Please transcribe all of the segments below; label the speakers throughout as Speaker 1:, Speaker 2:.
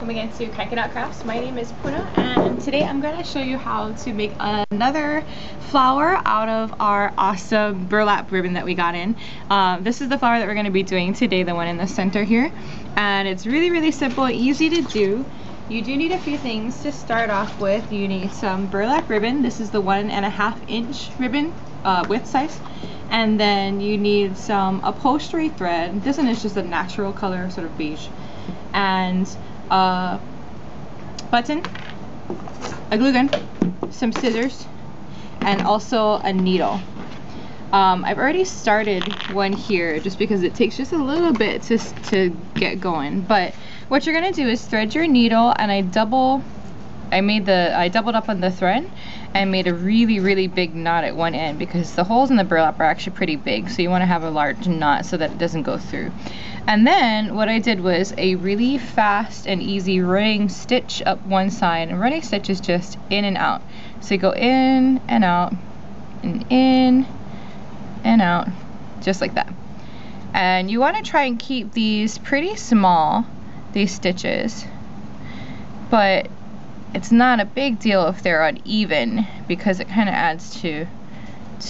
Speaker 1: welcome again to Crankin Crafts. My name is Puna, and today I'm going to show you how to make another flower out of our awesome burlap ribbon that we got in. This is the flower that we're going to be doing today, the one in the center here, and it's really simple, easy to do. You do need a few things to start off with. You need some burlap ribbon. This is the 1.5 inch ribbon width size. And then you need some upholstery thread. This one is just a natural color, sort of beige. And a button, a glue gun, some scissors, and also a needle. I've already started one here just because it takes just a little bit to get going. But what you're gonna do is thread your needle, and I doubled up on the thread and made a really big knot at one end because the holes in the burlap are actually pretty big, so you want to have a large knot so that it doesn't go through. And then what I did was a really fast and easy running stitch up one side, and running stitch is just in and out. So you go in and out and in and out, just like that. And you want to try and keep these pretty small, these stitches, but it's not a big deal if they're uneven because it kind of adds to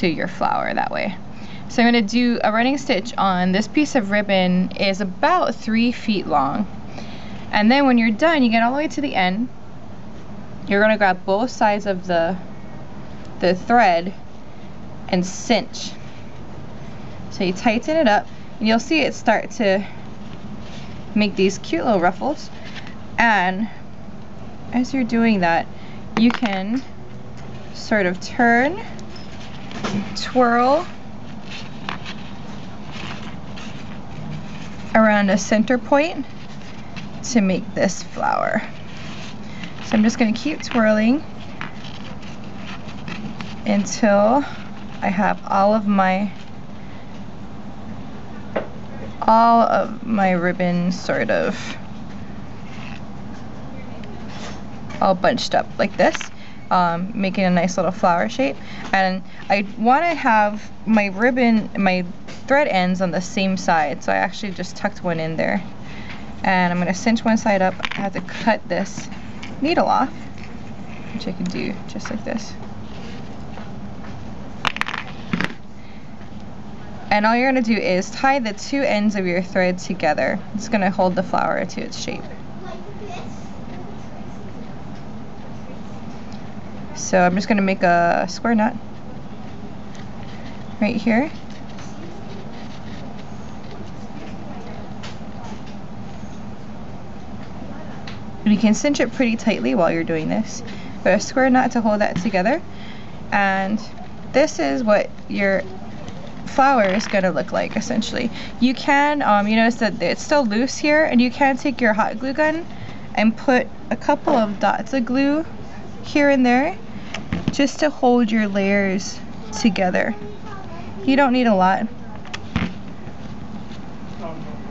Speaker 1: your flower that way. So I'm going to do a running stitch on this piece of ribbon. Is about 3 feet long, and then when you're done, you get all the way to the end. You're going to grab both sides of the thread and cinch. So you tighten it up, and you'll see it start to make these cute little ruffles. And as you're doing that, you can sort of turn, twirl around a center point to make this flower. So I'm just going to keep twirling until I have all of my ribbon sort of all bunched up like this, making a nice little flower shape. And I want to have my ribbon, my thread ends on the same side, so I actually just tucked one in there. And I'm going to cinch one side up. I have to cut this needle off, which I can do just like this. And all you're going to do is tie the two ends of your thread together. It's going to hold the flower to its shape. So I'm just going to make a square knot right here. And you can cinch it pretty tightly while you're doing this. But a square knot to hold that together. And this is what your flower is going to look like, essentially. You can, you notice that it's still loose here, and you can take your hot glue gun and put a couple of dots of glue here and there just to hold your layers together. You don't need a lot,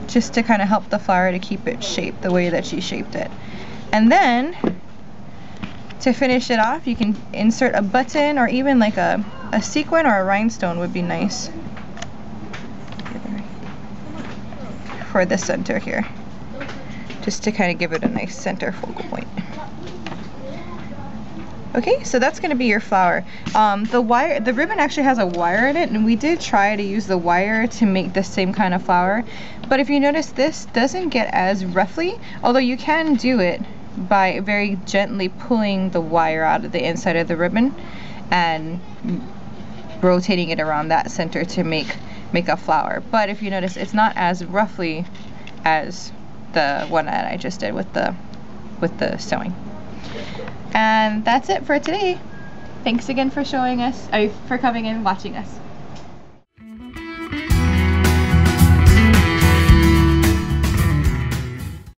Speaker 1: just to kind of help the flower to keep it shaped the way that she shaped it. And then to finish it off, you can insert a button, or even like a sequin or a rhinestone would be nice for the center here, just to kind of give it a nice center focal point. Okay, so that's going to be your flower. The ribbon actually has a wire in it, and we did try to use the wire to make the same kind of flower. But if you notice, this doesn't get as roughly, although you can do it by very gently pulling the wire out of the inside of the ribbon and rotating it around that center to make a flower. But if you notice, it's not as roughly as the one that I just did with the sewing. And that's it for today. Thanks again for for coming and watching us.